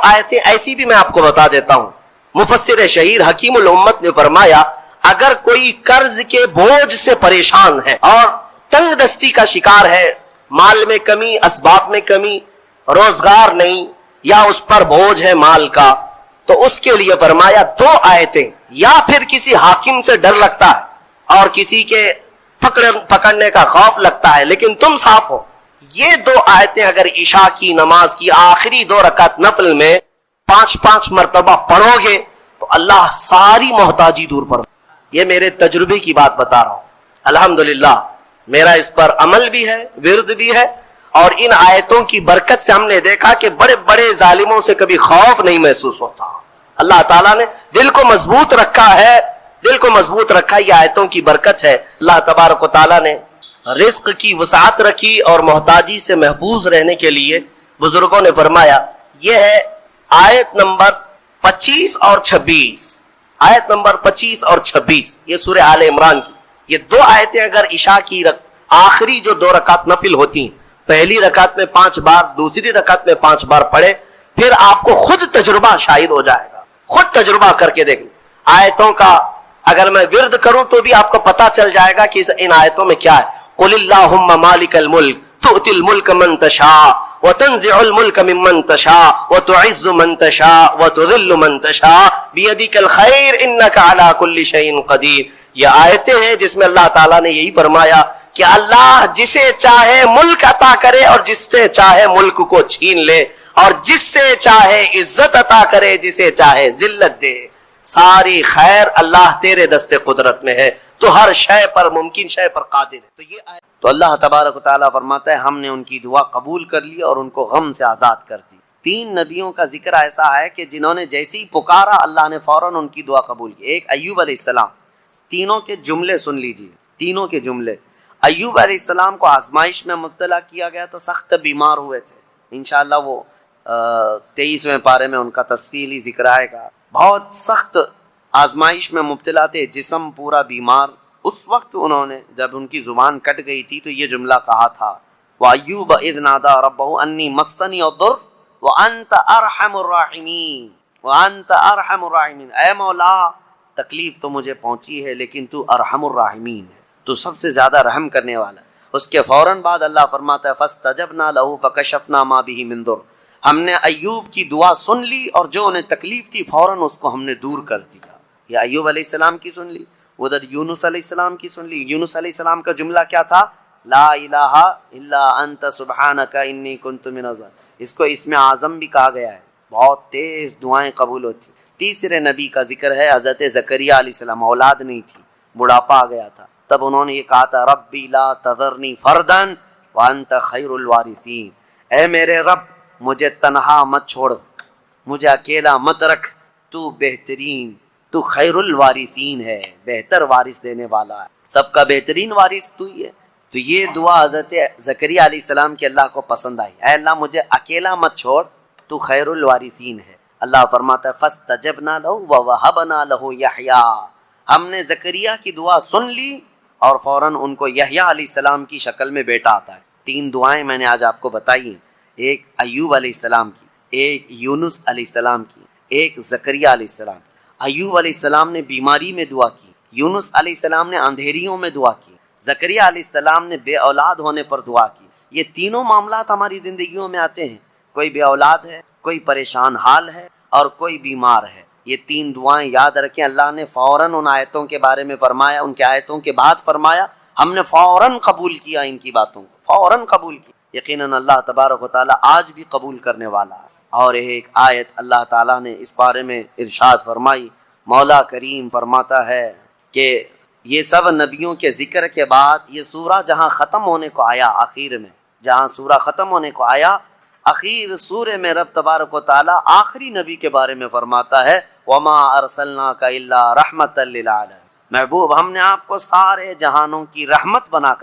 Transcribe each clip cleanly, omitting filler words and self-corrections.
آیتیں ایسی بھی میں آپ کو بتا دیتا ہوں. مفسر شہیر حکیم الامت نے فرمایا اگر کوئی قرض کے بوجھ سے پریشان ہے اور تنگ دستی کا شکار ہے، مال میں کمی، اسباب میں کمی، روزگار نہیں، یا اس پر بوجھ ہے مال کا، تو اس کے لیے فرمایا دو آیتیں، یا پھر کسی حاکم سے ڈر لگتا ہے اور کسی کے پکڑنے کا خوف لگتا ہے لیکن تم صاف ہو، یہ دو آیتیں اگر عشاء کی نماز کی آخری 2 رکعت نفل میں 5 مرتبہ پڑھو گے تو اللہ ساری محتاجی دور فرمائے. یہ میرے تجربے کی بات بتا رہا ہوں. الحمدللہ میرا اس پر عمل بھی ہے، ورد بھی ہے، اور ان آیتوں کی برکت سے ہم نے دیکھا کہ بڑے بڑے ظالموں سے کبھی خوف نہیں محسوس ہوتا. اللہ تعالیٰ نے دل کو مضبوط رکھا ہے، دل کو مضبوط رکھا. یہ آیتوں کی برکت ہے. اللہ تبارک و تعالیٰ نے رزق کی وسعت رکھی اور محتاجی سے محفوظ رہنے کے لیے بزرگوں نے فرمایا. یہ ہے آیت نمبر 25 اور 26. آیت نمبر 25 اور 26 یہ سورہ آل عمران کی. یہ دو آیتیں اگر عشاء کی آخری جو 2 رکعت نفل ہوتی ہیں، پہلی رکعت میں 5 بار، دوسری رکعت میں 5 بار پڑھے، پھر آپ کو خود تجربہ شاہد ہو جائے گا. خود تجربہ کر کے دیکھ لیں. آیتوں کا اگر میں ورد کروں تو بھی آپ کو پتا چل جائے گا کہ ان آیتوں میں کیا ہے. قل اللہم مالک الملک تؤتی الملک من تشاء وتنزع الملک ممن تشاء وتعز من تشاء وتذل من تشاء بیدک الخیر انک علی کل شیء قدیر. یہ آیتیں ہیں جس میں اللہ تعالیٰ نے یہی فرمایا کہ اللہ جسے چاہے ملک عطا کرے اور جس سے چاہے ملک کو چھین لے، اور جس سے چاہے عزت عطا کرے، جسے چاہے ذلت دے. ساری خیر اللہ تیرے دست قدرت میں ہے، تو ہر شے پر، ممکن شے پر قادر ہے. تو اللہ تبارک و تعالیٰ فرماتا ہے ہم نے ان کی دعا قبول کر لی اور ان کو غم سے آزاد کر دی. 3 نبیوں کا ذکر ایسا ہے کہ جنہوں نے جیسے ہی پکارا اللہ نے فوراً ان کی دعا قبول کی. ایک ایوب علیہ السلام. تینوں کے جملے سن لیجیے، تینوں کے جملے. ایوب علیہ السلام کو آزمائش میں مبتلا کیا گیا تھا، سخت بیمار ہوئے تھے. انشاءاللہ وہ 23ویں پارے میں ان کا تفصیلی ذکر آئے گا. بہت سخت آزمائش میں مبتلا تھے، جسم پورا بیمار. اس وقت انہوں نے جب ان کی زبان کٹ گئی تھی تو یہ جملہ کہا تھا وَأَيُّوبَ إِذْ نَادَى رَبَّهُ أَنِّي مَسَّنِيَ الضُّرُّ وَأَنْتَ أَرْحَمُ الرَّاحِمِينَ وَأَنْتَ أَرْحَمُ الرَّاحِمِينَ. اے مولا تکلیف تو مجھے پہنچی ہے لیکن تو ارحم الراحمین ہے، تو سب سے زیادہ رحم کرنے والا. اس کے فوراً بعد اللہ فرماتا ہے فَاسْتَجَبْنَا لَهُ فَكَشَفْنَا مَا بِهِ مِن ضُرٍّ. ہم نے ایوب کی دعا سن لی اور جو انہیں تکلیف تھی فوراً اس کو ہم نے دور کر دیا. یہ ایوب علیہ السلام کی سن لی. ادھر یونس علیہ السلام کی سن لی. یونس علیہ السلام کا جملہ کیا تھا؟ لا الہ الا انت سبحانک انی کنت من الظالمین. اس کو اسم اعظم بھی کہا گیا ہے. بہت تیز دعائیں قبول ہوتی. تیسرے نبی کا ذکر ہے حضرت زکریا علیہ السلام. اولاد نہیں تھی، بڑھاپا آ گیا تھا، تب انہوں نے یہ کہا تھا ربی لا تذرنی فردا وانت خیر الوارثین. اے میرے رب مجھے تنہا مت چھوڑ، مجھے اکیلا مت رکھ، تو بہترین، تو خیر الوارثین ہے، بہتر وارث دینے والا ہے، سب کا بہترین وارث تو ہی ہے. تو یہ دعا حضرت زکریا علیہ السلام کے اللہ کو پسند آئی. اے اللہ مجھے اکیلا مت چھوڑ، تو خیر الوارثین ہے. اللہ فرماتا ہے فاستجبنا له ووهبنا له یحییٰ. ہم نے زکریا کی دعا سن لی اور فوراً ان کو یحییٰ علیہ السلام کی شکل میں بیٹا آتا ہے. 3 دعائیں میں نے آج آپ کو بتائی ہیں، ایک ایوب علیہ السلام کی، ایک یونس علیہ السلام کی، ایک زکریا علیہ السلام کی. ایوب علیہ السلام نے بیماری میں دعا کی، یونس علیہ السلام نے اندھیریوں میں دعا کی، زکریا علیہ السلام نے بے اولاد ہونے پر دعا کی. یہ تینوں معاملات ہماری زندگیوں میں آتے ہیں. کوئی بے اولاد ہے، کوئی پریشان حال ہے اور کوئی بیمار ہے. یہ 3 دعائیں یاد رکھیں. اللہ نے فوراً ان آیتوں کے بارے میں فرمایا، ان کے آیتوں کے بعد فرمایا، ہم نے فوراً قبول کیا ان کی باتوں کو، فوراً قبول کی. یقیناً اللہ تبارک و تعالیٰ آج بھی قبول کرنے والا ہے. اور ایک آیت اللہ تعالیٰ نے اس بارے میں ارشاد فرمائی. مولا کریم فرماتا ہے کہ یہ سب نبیوں کے ذکر کے بعد یہ سورہ جہاں ختم ہونے کو آیا، آخر میں جہاں سورہ ختم ہونے کو آیا، اخیر سورہ میں رب تبارک و تعالیٰ آخری نبی کے بارے میں فرماتا ہے وَمَا أَرْسَلْنَاكَ إِلَّا رَحْمَةً لِّلْعَالَمِينَ. محبوب ہم نے آپ کو سارے جہانوں کی رحمت بنا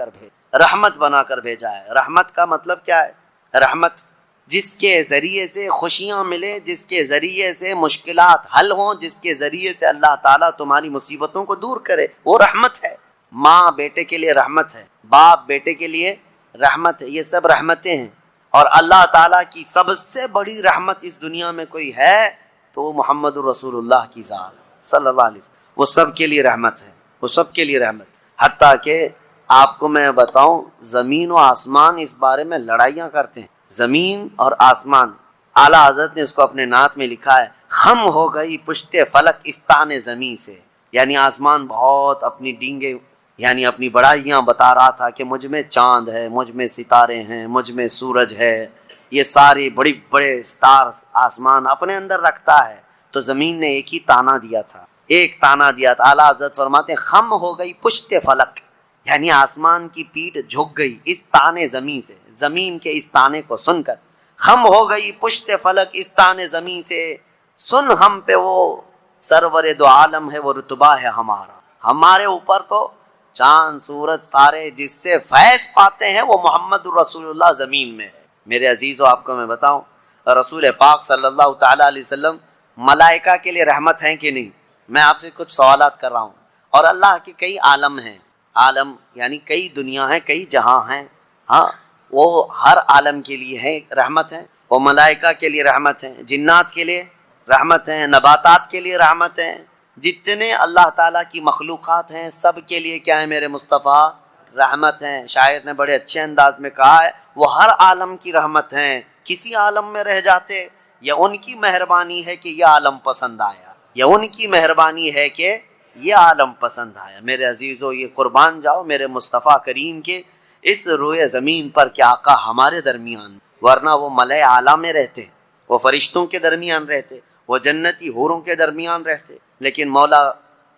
کر بھیجا ہے. رحمت کا مطلب کیا ہے؟ رحمت جس کے ذریعے سے خوشیاں ملے، جس کے ذریعے سے مشکلات حل ہوں، جس کے ذریعے سے اللہ تعالیٰ تمہاری مصیبتوں کو دور کرے، وہ رحمت ہے. ماں بیٹے کے لیے رحمت ہے، باپ بیٹے کے لیے رحمت ہے. یہ سب رحمتیں ہیں. اور اللہ تعالیٰ کی سب سے بڑی رحمت اس دنیا میں کوئی ہے تو وہ محمد الرسول اللہ کی ذات صلی اللہ علیہ وسلم، وہ سب کے لیے رحمت ہے، وہ سب کے لیے رحمت ہے۔ حتیٰ کہ آپ کو میں بتاؤں، زمین و آسمان اس بارے میں لڑائیاں کرتے ہیں، زمین اور آسمان۔ اعلیٰ حضرت نے اس کو اپنے نعت میں لکھا ہے، خم ہو گئی پشت فلک استان زمین سے، یعنی آسمان بہت اپنی ڈینگے یعنی اپنی بڑائیاں بتا رہا تھا کہ مجھ میں چاند ہے، مجھ میں ستارے ہیں، مجھ میں سورج ہے، یہ ساری بڑی بڑے سٹار آسمان اپنے اندر رکھتا ہے۔ تو زمین نے ایک ہی تانا دیا تھا، ایک تانا دیا تھا۔ اعلیٰ حضرت فرماتے ہیں خم ہو گئی پشت فلک، یعنی آسمان کی پیٹھ جھک گئی اس تانے زمین سے، زمین کے اس تانے کو سن کر۔ خم ہو گئی پشت فلک اس تانے زمین سے، سن ہم پہ وہ سرور دو عالم ہے، وہ رتبہ ہے ہمارا۔ ہمارے اوپر تو چاند سورج سارے جس سے فیض پاتے ہیں وہ محمد الرسول اللہ زمین میں ہے۔ میرے عزیزو، آپ کو میں بتاؤں، رسول پاک صلی اللہ تعالیٰ علیہ وسلم ملائکہ کے لیے رحمت ہیں کہ نہیں؟ میں آپ سے کچھ سوالات کر رہا ہوں۔ اور اللہ کے کئی عالم ہیں، عالم یعنی کئی دنیا ہیں، کئی جہاں ہیں، ہاں وہ ہر عالم کے لیے ہے رحمت ہے، وہ ملائکہ کے لیے رحمت ہے، جنات کے لیے رحمت ہیں، نباتات کے لیے رحمت ہیں، جتنے اللہ تعالیٰ کی مخلوقات ہیں سب کے لیے کیا ہے میرے مصطفیٰ؟ رحمت ہیں۔ شاعر نے بڑے اچھے انداز میں کہا ہے، وہ ہر عالم کی رحمت ہیں، کسی عالم میں رہ جاتے یا ان کی مہربانی ہے کہ یہ عالم پسند آیا، یا ان کی مہربانی ہے کہ یہ عالم پسند آیا۔ میرے عزیزو، یہ قربان جاؤ میرے مصطفیٰ کریم کے اس روئے زمین پر کہ آقا ہمارے درمیان، ورنہ وہ ملائے اعلیٰ میں رہتے، وہ فرشتوں کے درمیان رہتے، وہ جنتی حوروں کے درمیان رہتے، لیکن مولا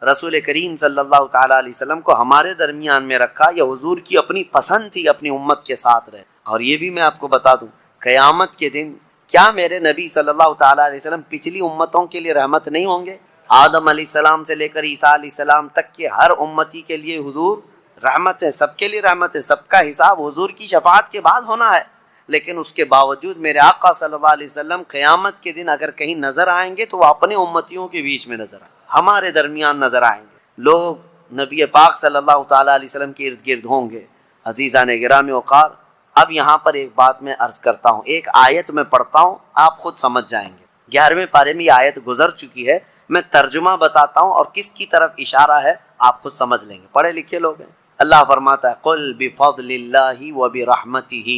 رسول کریم صلی اللہ تعالیٰ علیہ وسلم کو ہمارے درمیان میں رکھا۔ یہ حضور کی اپنی پسند تھی اپنی امت کے ساتھ رہے۔ اور یہ بھی میں آپ کو بتا دوں، قیامت کے دن کیا میرے نبی صلی اللہ تعالیٰ علیہ وسلم پچھلی امتوں کے لیے رحمت نہیں ہوں گے؟ آدم علیہ السلام سے لے کر عیسیٰ علیہ السلام تک کے ہر امتی کے لیے حضور رحمت ہے، سب کے لیے رحمت ہے، سب کا حساب حضور کی شفاعت کے بعد ہونا ہے۔ لیکن اس کے باوجود میرے آقا صلی اللہ علیہ وسلم قیامت کے دن اگر کہیں نظر آئیں گے تو وہ اپنے امتیوں کے بیچ میں نظر آئیں گے، ہمارے درمیان نظر آئیں گے۔ لوگ نبی پاک صلی اللہ تعالیٰ علیہ وسلم کے ارد گرد ہوں گے۔ عزیزان گرامی وقار، اب یہاں پر ایک بات میں عرض کرتا ہوں، ایک آیت میں پڑھتا ہوں، آپ خود سمجھ جائیں گے۔ 11ویں پارے میں یہ آیت گزر چکی ہے، میں ترجمہ بتاتا ہوں اور کس کی طرف اشارہ ہے آپ خود سمجھ لیں گے، پڑھے لکھے لوگ ہیں۔ اللہ فرماتا ہے قل بفضل اللہ وبرحمتہ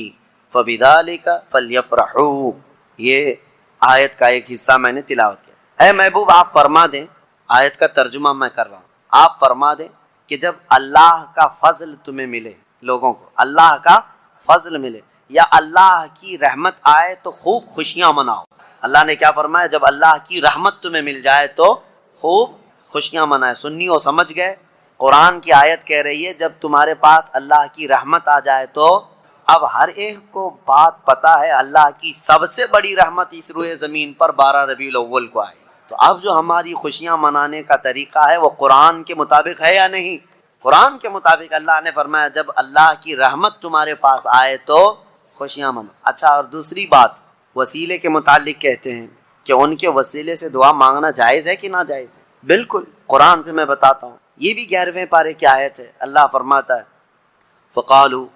فبذلک فلیفرحوا۔ یہ آیت کا ایک حصہ میں نے تلاوت کیا۔ اے محبوب آپ فرما دیں، آیت کا ترجمہ میں کر رہا ہوں، آپ فرما دیں کہ جب اللہ کا فضل تمہیں ملے، لوگوں کو اللہ کا فضل ملے یا اللہ کی رحمت آئے تو خوب خوشیاں مناؤ۔ اللہ نے کیا فرمایا؟ جب اللہ کی رحمت تمہیں مل جائے تو خوب خوشیاں منائے۔ سنی ہو سمجھ گئے؟ قرآن کی آیت کہہ رہی ہے جب تمہارے پاس اللہ کی رحمت آ جائے تو، اب ہر ایک کو بات پتا ہے اللہ کی سب سے بڑی رحمت اس روئے زمین پر 12 ربیع الاول کو آئی۔ تو اب جو ہماری خوشیاں منانے کا طریقہ ہے وہ قرآن کے مطابق ہے یا نہیں؟ قرآن کے مطابق اللہ نے فرمایا جب اللہ کی رحمت تمہارے پاس آئے تو خوشیاں مناؤ۔ اچھا، اور دوسری بات وسیلے کے متعلق کہتے ہیں کہ ان کے وسیلے سے دعا مانگنا جائز ہے کہ ناجائز ہے؟ بالکل، قرآن سے میں بتاتا ہوں، یہ بھی 11ویں پارے کی آیت ہے۔ اللہ فرماتا ہے فقالوا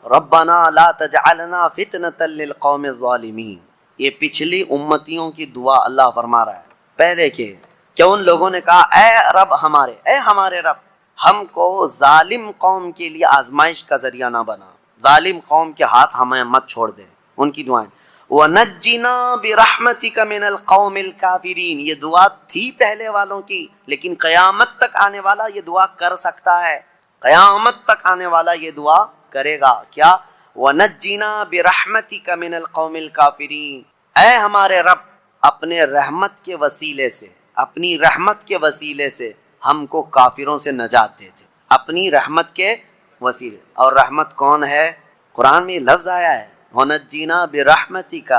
ربنا لا تجعلنا فتنة للقوم الظالمین۔ یہ پچھلی امتیوں کی دعا اللہ فرما رہا ہے۔ پہلے کہ ان لوگوں نے کہا اے رب ہمارے، اے ہمارے رب، ہم کو ظالم قوم کے لیے آزمائش کا ذریعہ نہ بنا، ظالم قوم کے ہاتھ ہمیں مت چھوڑ دے۔ ان کی دعائیں وَنَجِّنَا بِرَحْمَتِكَ مِنَ الْقَوْمِ الْكَافِرِينَ، یہ دعا تھی پہلے والوں کی، لیکن قیامت تک آنے والا یہ دعا کر سکتا ہے، قیامت تک آنے والا یہ دعا کرے گا۔ کیا؟ وَنَجِّنَا بِرَحْمَتِكَ مِنَ الْقَوْمِ الْكَافِرِينَ، اے ہمارے رب اپنے رحمت کے وسیلے سے، اپنی رحمت کے وسیلے سے ہم کو کافروں سے نجات دے دے، اپنی رحمت کے وسیلے۔ اور رحمت کون ہے؟ قرآن میں لفظ آیا ہے وَنَجِّنَا بِرَحْمَتِكَ،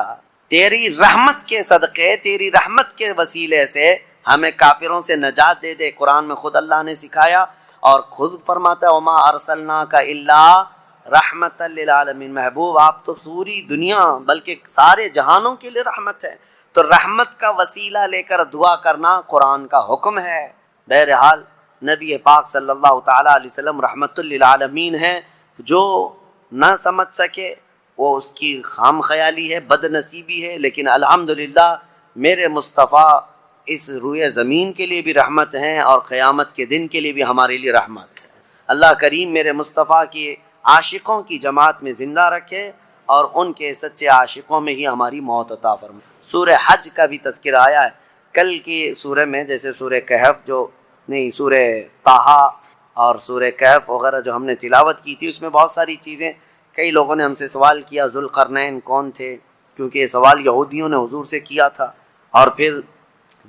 تیری رحمت کے صدقے، تیری رحمت کے وسیلے سے ہمیں کافروں سے نجات دے دے۔ قرآن میں خود اللہ نے سکھایا اور خود فرماتا ہے وَمَا أَرْسَلْنَاكَ إِلَّا رحمة للعالمین۔ محبوب آپ تو پوری دنیا بلکہ سارے جہانوں کے لیے رحمت ہے، تو رحمت کا وسیلہ لے کر دعا کرنا قرآن کا حکم ہے۔ بہرحال نبی پاک صلی اللہ تعالیٰ علیہ وسلم رحمت للعالمین ہیں، جو نہ سمجھ سکے وہ اس کی خام خیالی ہے، بد نصیبی ہے، لیکن الحمدللہ میرے مصطفیٰ اس روئے زمین کے لیے بھی رحمت ہیں اور قیامت کے دن کے لیے بھی ہمارے لیے رحمت ہے۔ اللہ کریم میرے مصطفیٰ کی عاشقوں کی جماعت میں زندہ رکھے اور ان کے سچے عاشقوں میں ہی ہماری موت عطا فرمائے۔ سورہ حج کا بھی تذکرہ آیا ہے کل کی سورہ میں، جیسے سورہ کہف سورہ طٰہٰ اور سورہ کہف وغیرہ جو ہم نے تلاوت کی تھی، اس میں بہت ساری چیزیں، کئی لوگوں نے ہم سے سوال کیا ذوالقرنین کون تھے، کیونکہ یہ سوال یہودیوں نے حضور سے کیا تھا، اور پھر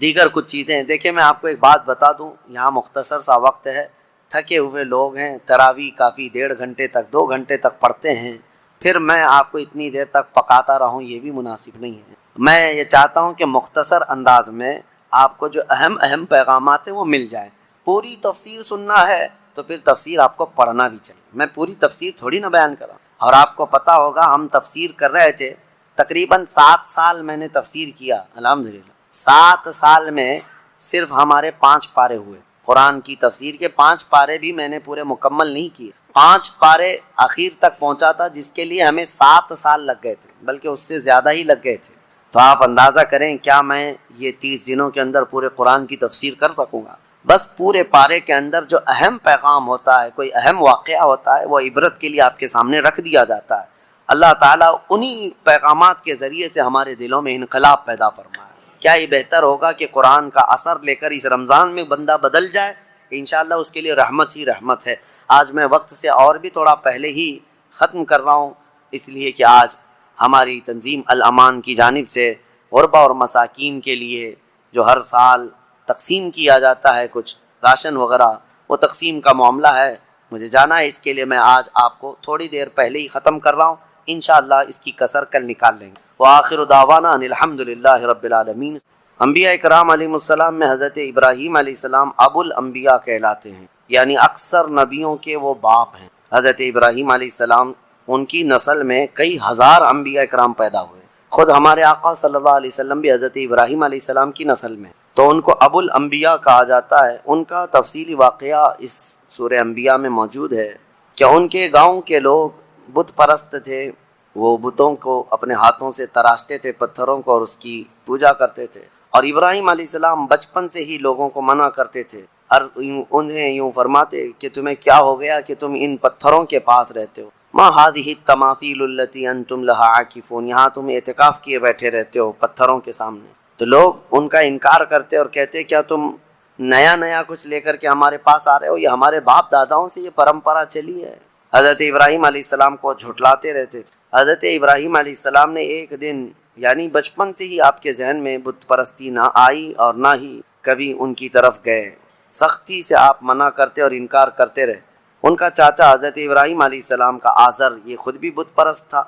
دیگر کچھ چیزیں۔ دیکھیں میں آپ کو ایک بات بتا دوں، یہاں مختصر سا وقت ہے، تھکے ہوئے لوگ ہیں، تراویح کافی 1.5 گھنٹے تک 2 گھنٹے تک پڑھتے ہیں، پھر میں آپ کو اتنی دیر تک پکاتا رہوں، یہ بھی مناسب نہیں ہے۔ میں یہ چاہتا ہوں کہ مختصر انداز میں آپ کو جو اہم پیغامات ہیں وہ مل جائیں۔ پوری تفسیر سننا ہے تو پھر تفسیر آپ کو پڑھنا بھی چاہیے، میں پوری تفسیر تھوڑی نہ بیان کر رہا ہوں۔ اور آپ کو پتہ ہوگا ہم تفسیر کر رہے تھے، تقریباً 7 سال میں نے تفسیر کیا، الحمدللہ 7 سال میں صرف ہمارے 5 پارے ہوئے۔ قرآن کی تفسیر کے 5 پارے بھی میں نے پورے مکمل نہیں کیے، 5 پارے اخیر تک پہنچا تھا، جس کے لیے ہمیں 7 سال لگ گئے تھے، بلکہ اس سے زیادہ ہی لگ گئے تھے۔ تو آپ اندازہ کریں کیا میں یہ 30 دنوں کے اندر پورے قرآن کی تفسیر کر سکوں گا؟ بس پورے پارے کے اندر جو اہم پیغام ہوتا ہے، کوئی اہم واقعہ ہوتا ہے، وہ عبرت کے لیے آپ کے سامنے رکھ دیا جاتا ہے۔ اللہ تعالیٰ انہی پیغامات کے ذریعے سے ہمارے دلوں میں انقلاب پیدا فرمائے۔ کیا یہ بہتر ہوگا کہ قرآن کا اثر لے کر اس رمضان میں بندہ بدل جائے؟ انشاءاللہ اس کے لیے رحمت ہی رحمت ہے۔ آج میں وقت سے اور بھی تھوڑا پہلے ہی ختم کر رہا ہوں، اس لیے کہ آج ہماری تنظیم الامان کی جانب سے غربا اور مساکین کے لیے جو ہر سال تقسیم کیا جاتا ہے کچھ راشن وغیرہ، وہ تقسیم کا معاملہ ہے، مجھے جانا ہے، اس کے لیے میں آج آپ کو تھوڑی دیر پہلے ہی ختم کر رہا ہوں، انشاءاللہ اس کی کسر کل نکال لیں گے۔ وآخر دعوانا ان الحمدللہ رب العالمین۔ انبیاء کرام علیہ السلام میں حضرت ابراہیم علیہ السلام ابو الانبیاء کہلاتے ہیں، یعنی اکثر نبیوں کے وہ باپ ہیں۔ حضرت ابراہیم علیہ السلام، ان کی نسل میں کئی ہزار انبیاء کرام پیدا ہوئے، خود ہمارے آقا صلی اللہ علیہ وسلم بھی حضرت ابراہیم علیہ السلام کی نسل میں، تو ان کو ابو الانبیاء کہا جاتا ہے۔ ان کا تفصیلی واقعہ اس سورہ انبیاء میں موجود ہے کہ ان کے گاؤں کے لوگ بت پرست تھے، وہ بتوں کو اپنے ہاتھوں سے تراشتے تھے، پتھروں کو، اور اس کی پوجا کرتے تھے، اور ابراہیم علیہ السلام بچپن سے ہی لوگوں کو منع کرتے تھے، انہیں یوں فرماتے کہ تمہیں کیا ہو گیا کہ تم ان پتھروں کے پاس رہتے ہو، ما هذه التماثيل التي انتم لها عاکفون، یہاں تم اعتکاف کیے بیٹھے رہتے ہو پتھروں کے سامنے۔ تو لوگ ان کا انکار کرتے اور کہتے کیا تم نیا کچھ لے کر کے ہمارے پاس آ رہے ہو، یہ ہمارے باپ داداؤں سے یہ پرمپرا چلی ہے۔ حضرت ابراہیم علیہ السلام کو جھٹلاتے رہتے تھے۔ حضرت ابراہیم علیہ السلام نے ایک دن، یعنی بچپن سے ہی آپ کے ذہن میں بت پرستی نہ آئی اور نہ ہی کبھی ان کی طرف گئے، سختی سے آپ منع کرتے اور انکار کرتے رہے۔ ان کا چاچا حضرت ابراہیم علیہ السلام کا آزر، یہ خود بھی بت پرست تھا۔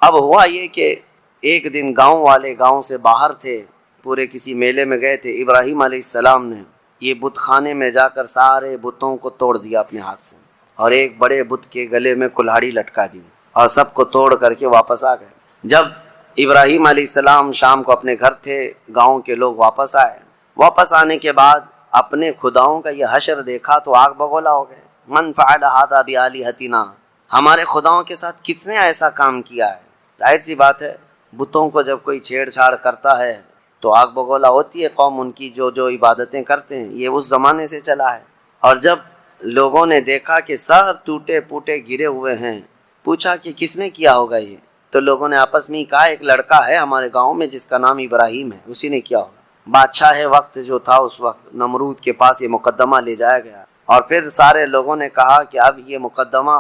اب ہوا یہ کہ ایک دن گاؤں والے گاؤں سے باہر تھے، پورے کسی میلے میں گئے تھے، ابراہیم علیہ السلام نے یہ بت خانے میں جا کر سارے بتوں کو توڑ دیا اپنے ہاتھ سے، اور ایک بڑے بت کے گلے میں کلہاڑی لٹکا دی، اور سب کو توڑ کر کے واپس آ گئے۔ جب ابراہیم علیہ السلام شام کو اپنے گھر تھے، گاؤں کے لوگ واپس آئے، واپس آنے کے بعد اپنے خداؤں کا یہ حشر دیکھا تو آگ بگولا ہو گئے۔ من فعل هذا بآلهتنا، ہمارے خداؤں کے ساتھ کس نے ایسا کام کیا ہے؟ ظاہر سی بات ہے، بتوں کو جب کوئی چھیڑ چھاڑ کرتا ہے تو آگ بگولا ہوتی ہے قوم، ان کی جو عبادتیں کرتے ہیں، یہ اس زمانے سے چلا ہے۔ اور جب لوگوں نے دیکھا کہ سب ٹوٹے پوٹے گرے ہوئے ہیں، پوچھا کہ کس نے کیا ہوگا یہ، تو لوگوں نے آپس میں کہا ایک لڑکا ہے ہمارے گاؤں میں جس کا نام ابراہیم ہے، اسی نے کیا ہوگا۔ بادشاہ وقت جو تھا اس وقت، نمرود کے پاس یہ مقدمہ لے جایا گیا، اور پھر سارے لوگوں نے کہا کہ اب یہ مقدمہ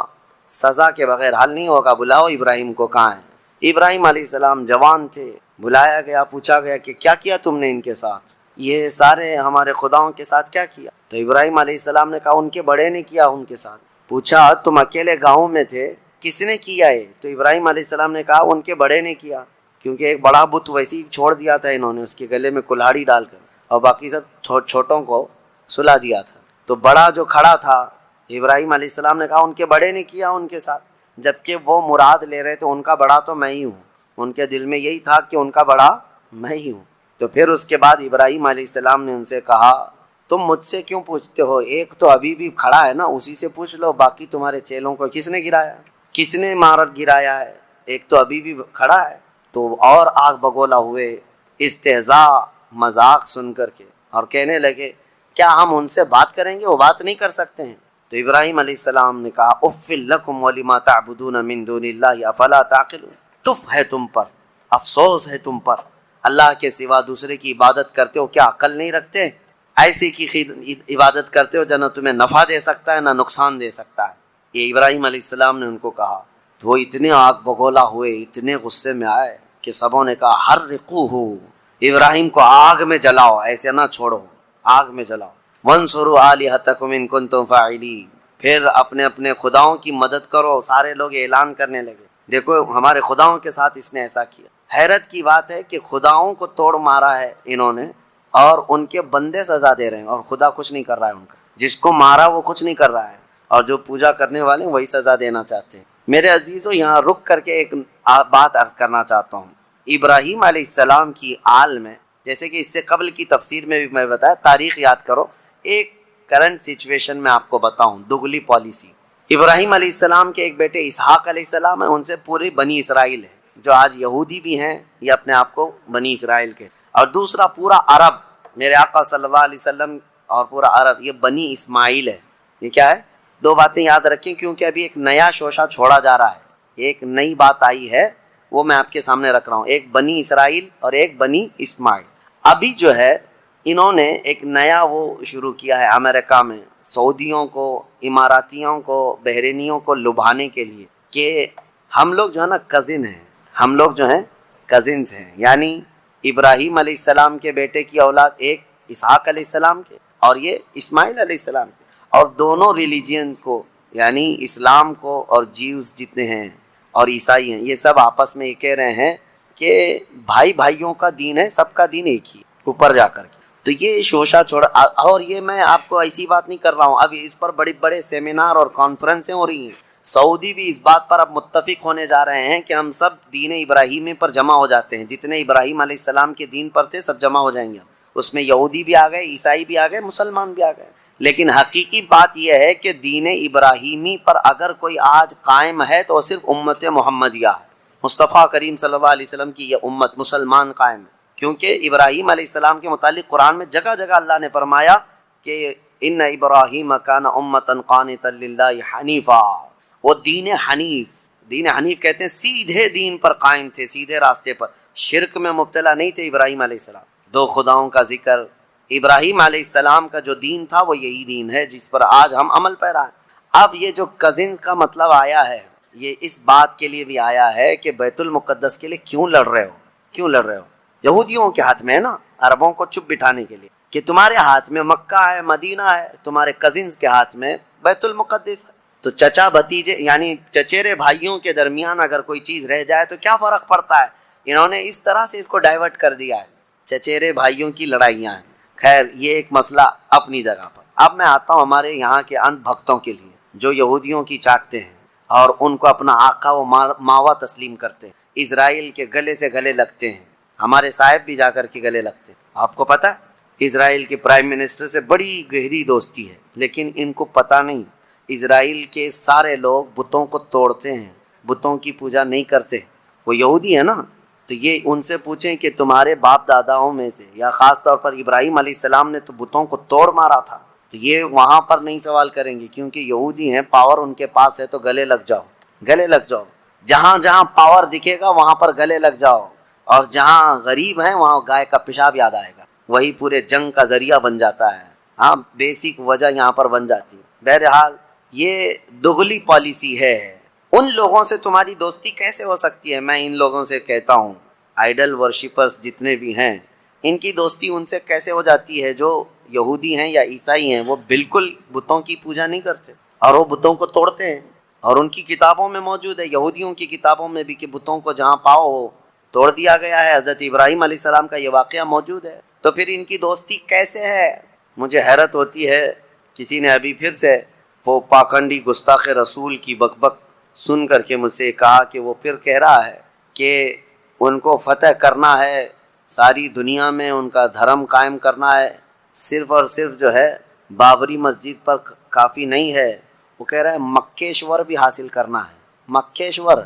سزا کے بغیر حل نہیں ہوگا، بلاؤ ابراہیم کو، کہاں ہے؟ ابراہیم علیہ السلام جوان تھے، بلایا گیا، پوچھا گیا کہ کیا کیا تم نے ان کے ساتھ، یہ سارے ہمارے خداؤں کے ساتھ کیا کیا؟ تو ابراہیم علیہ السلام نے کہا ان کے بڑے نے کیا ان کے ساتھ۔ پوچھا تم اکیلے گاؤں میں تھے، کس نے کیا ہے؟ تو ابراہیم علیہ السلام نے کہا ان کے بڑے نے کیا، کیونکہ ایک بڑا بت ویسے ہی چھوڑ دیا تھا انہوں نے، اس کے گلے میں کلہاڑی ڈال کر، اور باقی سب چھوٹوں کو سلا دیا تھا۔ تو بڑا جو کھڑا تھا، ابراہیم علیہ السلام نے کہا ان کے بڑے نے کیا ان کے ساتھ، جبکہ وہ مراد لے رہے تھے ان کا بڑا تو میں ہی ہوں، ان کے دل میں یہی تھا کہ ان کا بڑا میں ہی ہوں۔ تو پھر اس کے بعد ابراہیم علیہ السلام نے ان سے کہا تم مجھ سے کیوں پوچھتے ہو، ایک تو ابھی بھی کھڑا ہے نا، اسی سے پوچھ لو، باقی تمہارے چیلوں کو کس نے گرایا؟ کس نے عمارت گرایا ہے؟ ایک تو ابھی بھی کھڑا ہے، تو اور آگ بگولا ہوئے، استہزاء مذاق سن کر کے، اور کہنے لگے کیا ہم ان سے بات کریں گے؟ وہ بات نہیں کر سکتے ہیں۔ تو ابراہیم علیہ السلام نے کہا اف لکم ولما تعبدون من دون اللہ افلا تعقلون، تف ہے تم پر، افسوس ہے تم پر، اللہ کے سوا دوسرے کی عبادت کرتے ہو، کیا عقل نہیں رکھتے؟ ایسی کی عبادت کرتے ہو جو نہ تمہیں نفع دے سکتا ہے نہ نقصان دے سکتا ہے۔ یہ ابراہیم علیہ السلام نے ان کو کہا تو وہ اتنے آگ بگولا ہوئے، اتنے غصے میں آئے کہ سبوں نے کہا حرقوہ، ابراہیم کو آگ میں جلاؤ، ایسے نہ چھوڑو، آگ میں جلاؤ، وانصروا آلہتکم ان کنتم فاعلین، پھر اپنے اپنے خداؤں کی مدد کرو۔ سارے لوگ اعلان کرنے لگے دیکھو ہمارے خداؤں کے ساتھ اس نے ایسا کیا۔ حیرت کی بات ہے کہ خداؤں کو توڑ مارا ہے انہوں نے، اور ان کے بندے سزا دے رہے ہیں، اور خدا کچھ نہیں کر رہا ہے ان کا، جس کو مارا وہ کچھ نہیں کر رہا ہے، اور جو پوجا کرنے والے وہی سزا دینا چاہتے ہیں۔ میرے عزیزو، یہاں رک کر کے ایک بات عرض کرنا چاہتا ہوں۔ ابراہیم علیہ السلام کی آل میں، جیسے کہ اس سے قبل کی تفسیر میں بھی میں بتایا، تاریخ یاد کرو، ایک کرنٹ سچویشن میں آپ کو بتاؤں، دگلی پالیسی۔ ابراہیم علیہ السلام کے ایک بیٹے اسحاق علیہ السلام ہیں، ان سے پوری بنی اسرائیل ہے، جو آج یہودی بھی ہیں، یہ اپنے آپ کو بنی اسرائیل کے، اور دوسرا پورا عرب، میرے آقا صلی اللہ علیہ وسلم اور پورا عرب، یہ بنی اسماعیل ہے۔ یہ کیا ہے؟ دو باتیں یاد رکھیں، کیونکہ ابھی ایک نیا شوشہ چھوڑا جا رہا ہے، ایک نئی بات آئی ہے، وہ میں آپ کے سامنے رکھ رہا ہوں، ایک بنی اسرائیل اور ایک بنی اسماعیل۔ ابھی جو ہے انہوں نے ایک نیا وہ شروع کیا ہے امریکہ میں، سعودیوں کو، اماراتیوں کو، بحرینیوں کو لبھانے کے لیے، کہ ہم لوگ جو ہے نا کزن ہیں، ہم لوگ جو ہیں کزنز ہیں، یعنی ابراہیم علیہ السلام کے بیٹے کی اولاد ایک اسحاق علیہ السلام کے اور یہ اسماعیل علیہ السلام کے، اور دونوں ریلیجین کو، یعنی اسلام کو اور جیوز جتنے ہیں اور عیسائی ہیں، یہ سب آپس میں یہ کہہ رہے ہیں کہ بھائی بھائیوں کا دین ہے، سب کا دین ایک ہی، اوپر جا کر کے۔ تو یہ شوشہ چھوڑا، اور یہ میں آپ کو ایسی بات نہیں کر رہا ہوں، اب اس پر بڑے بڑے سیمینار اور کانفرنسیں ہو رہی ہیں، سعودی بھی اس بات پر اب متفق ہونے جا رہے ہیں کہ ہم سب دین ابراہیمی پر جمع ہو جاتے ہیں، جتنے ابراہیم علیہ السلام کے دین پر تھے سب جمع ہو جائیں گے، اس میں یہودی بھی آ گئے، عیسائی بھی آ گئے، مسلمان بھی آ گئے۔ لیکن حقیقی بات یہ ہے کہ دین ابراہیمی پر اگر کوئی آج قائم ہے تو وہ صرف امت محمدیہ ہے، مصطفیٰ کریم صلی اللہ علیہ وسلم کی یہ امت مسلمان قائم ہے، کیونکہ ابراہیم علیہ السلام کے متعلق قرآن میں جگہ جگہ اللہ نے فرمایا کہ ان ابراہیم کان امتا قانتا للہ حنیفا، وہ دین حنیف کہتے ہیں سیدھے دین پر قائم تھے، سیدھے راستے پر، شرک میں مبتلا نہیں تھے ابراہیم علیہ السلام۔ دو خداؤں کا ذکر، ابراہیم علیہ السلام کا جو دین تھا وہ یہی دین ہے جس پر آج ہم عمل پیرا ہیں۔ اب یہ جو کزنز کا مطلب آیا ہے، یہ اس بات کے لیے بھی آیا ہے کہ بیت المقدس کے لیے کیوں لڑ رہے ہو؟ یہودیوں کے ہاتھ میں ہے نا، عربوں کو چپ بٹھانے کے لیے، کہ تمہارے ہاتھ میں مکہ ہے، مدینہ ہے، تمہارے کزنز کے ہاتھ میں بیت المقدس ہے، تو چچا بھتیجے یعنی چچیرے بھائیوں کے درمیان اگر کوئی چیز رہ جائے تو کیا فرق پڑتا ہے؟ انہوں نے اس طرح سے اس کو ڈائیورٹ کر دیا ہے، چچیرے بھائیوں کی لڑائیاں ہیں۔ خیر، یہ ایک مسئلہ اپنی جگہ پر۔ اب میں آتا ہوں ہمارے یہاں کے اندھ بھکتوں کے لیے، جو یہودیوں کی چاٹتے ہیں اور ان کو اپنا آقا و ماوا تسلیم کرتے ہیں، اسرائیل کے گلے سے گلے لگتے ہیں، ہمارے صاحب بھی جا کر کے گلے لگتے ہیں۔ آپ کو پتہ ہے اسرائیل کے پرائم منسٹر سے بڑی گہری دوستی ہے، لیکن ان کو پتہ نہیں اسرائیل کے سارے لوگ بتوں کو توڑتے ہیں، بتوں کی پوجا نہیں کرتے، وہ یہودی ہے نا۔ تو یہ ان سے پوچھیں کہ تمہارے باپ داداؤں میں سے، یا خاص طور پر ابراہیم علیہ السلام نے تو بتوں کو توڑ مارا تھا، تو یہ وہاں پر نہیں سوال کریں گے، کیونکہ یہودی ہیں، پاور ان کے پاس ہے، تو گلے لگ جاؤ، جہاں جہاں پاور دکھے گا وہاں پر گلے لگ جاؤ، اور جہاں غریب ہیں وہاں گائے کا پیشاب یاد آئے گا، وہی پورے جنگ کا ذریعہ بن جاتا ہے۔ ہاں، بیسک وجہ یہاں پر بن جاتی ہے۔ بہرحال یہ دغلی پالیسی ہے۔ ان لوگوں سے تمہاری دوستی کیسے ہو سکتی ہے؟ میں ان لوگوں سے کہتا ہوں، آئیڈل ورشپرز جتنے بھی ہیں، ان کی دوستی ان سے کیسے ہو جاتی ہے؟ جو یہودی ہیں یا عیسائی ہیں، وہ بالکل بتوں کی پوجا نہیں کرتے اور وہ بتوں کو توڑتے ہیں، اور ان کی کتابوں میں موجود ہے، یہودیوں کی کتابوں میں بھی، کہ بتوں کو جہاں پاؤ توڑ دیا گیا ہے۔ حضرت ابراہیم علیہ السلام کا یہ واقعہ موجود ہے، تو پھر ان کی دوستی کیسے ہے؟ مجھے حیرت ہوتی ہے، کسی نے ابھی پھر سے وہ پاکھنڈی گستاخ رسول کی بک سن کر کے مجھ سے کہا کہ وہ پھر کہہ رہا ہے کہ ان کو فتح کرنا ہے، ساری دنیا میں ان کا دھرم قائم کرنا ہے، صرف اور صرف جو ہے بابری مسجد پر کافی نہیں ہے، وہ کہہ رہا ہے مکیشور بھی حاصل کرنا ہے۔ مکیشور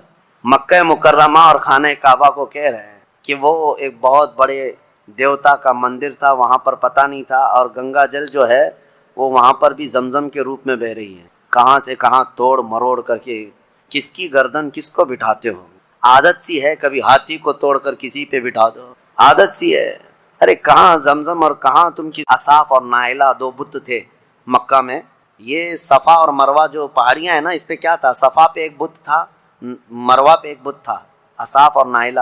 مکہ مکرمہ اور خانہ کعبہ کو کہہ رہے ہیں کہ وہ ایک بہت بڑے دیوتا کا مندر تھا، وہاں پر پتہ نہیں تھا، اور گنگا جل جو ہے وہ وہاں پر بھی زمزم کے روپ میں بہہ رہی ہے، کہاں سے کہاں توڑ مروڑ کر کے کس کی گردن کس کو بٹھاتے ہو. عادت سی ہے کبھی ہاتھی کو توڑ کر کسی پہ بٹھا دو، عادت سی ہے. ارے کہاں زمزم اور کہاں تم کی اصاف اور نائلہ دو بت تھے مکہ میں. یہ صفا اور مروہ جو پہاڑیاں ہیں نا، اس پہ کیا تھا؟ صفا پہ ایک بت تھا، مروہ پہ ایک بت تھا، اصاف اور نائلہ.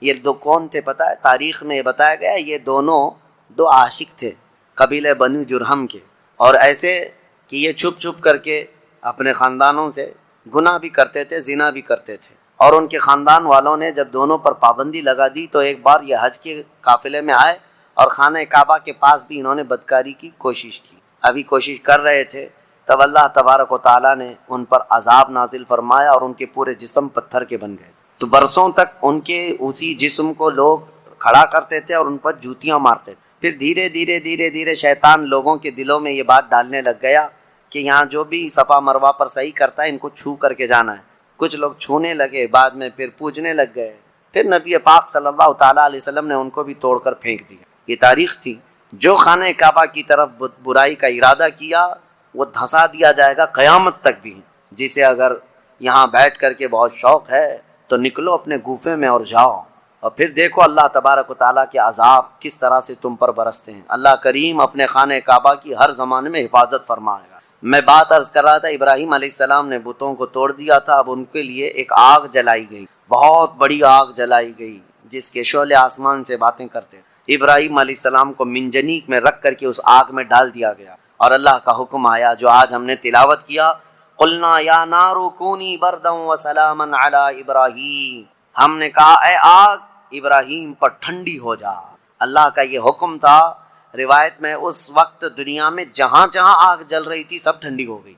یہ دو کون تھے پتہ ہے؟ تاریخ میں یہ بتایا گیا یہ دونوں دو عاشق تھے قبیلہ بنو جرہم کے، اور ایسے کہ یہ چھپ چھپ کر کے اپنے خاندانوں سے گناہ بھی کرتے تھے، زنا بھی کرتے تھے. اور ان کے خاندان والوں نے جب دونوں پر پابندی لگا دی تو ایک بار یہ حج کے قافلے میں آئے اور خانہ کعبہ کے پاس بھی انہوں نے بدکاری کی کوشش کی. ابھی کوشش کر رہے تھے تب اللہ تبارک و تعالیٰ نے ان پر عذاب نازل فرمایا اور ان کے پورے جسم پتھر کے بن گئے. تو برسوں تک ان کے اسی جسم کو لوگ کھڑا کرتے تھے اور ان پر جوتیاں مارتے تھے. پھر دھیرے دھیرے دھیرے دھیرے شیطان لوگوں کے دلوں میں یہ بات ڈالنے لگ گیا کہ یہاں جو بھی صفا مروہ پر صحیح کرتا ہے ان کو چھو کر کے جانا ہے. کچھ لوگ چھونے لگے، بعد میں پھر پوجنے لگ گئے. پھر نبی پاک صلی اللہ تعالیٰ علیہ وسلم نے ان کو بھی توڑ کر پھینک دیا. یہ تاریخ تھی. جو خانہ کعبہ کی طرف برائی کا ارادہ کیا وہ دھنسا دیا جائے گا قیامت تک بھی. جسے اگر یہاں بیٹھ کر کے بہت شوق ہے تو نکلو اپنے گوفے میں اور جاؤ، اور پھر دیکھو اللہ تبارک و تعالیٰ کے عذاب کس طرح سے تم پر برستے ہیں. اللہ کریم اپنے خانہ کعبہ کی ہر زمانے میں حفاظت فرمائے گا. میں بات عرض کر رہا تھا ابراہیم علیہ السلام نے بتوں کو توڑ دیا تھا. اب ان کے لیے ایک آگ جلائی گئی، بہت بڑی آگ جلائی گئی جس کے شعلے آسمان سے باتیں کرتے. ابراہیم علیہ السلام کو منجنیق میں رکھ کر کے اس آگ میں ڈال دیا گیا، اور اللہ کا حکم آیا جو آج ہم نے تلاوت کیا، قلنا یا نار کونی بردا وسلاما علی ابراہیم. ہم نے کہا اے آگ ابراہیم پر ٹھنڈی ہو جا. اللہ کا یہ حکم تھا. روایت میں اس وقت دنیا میں جہاں جہاں آگ جل رہی تھی سب ٹھنڈی ہو گئی.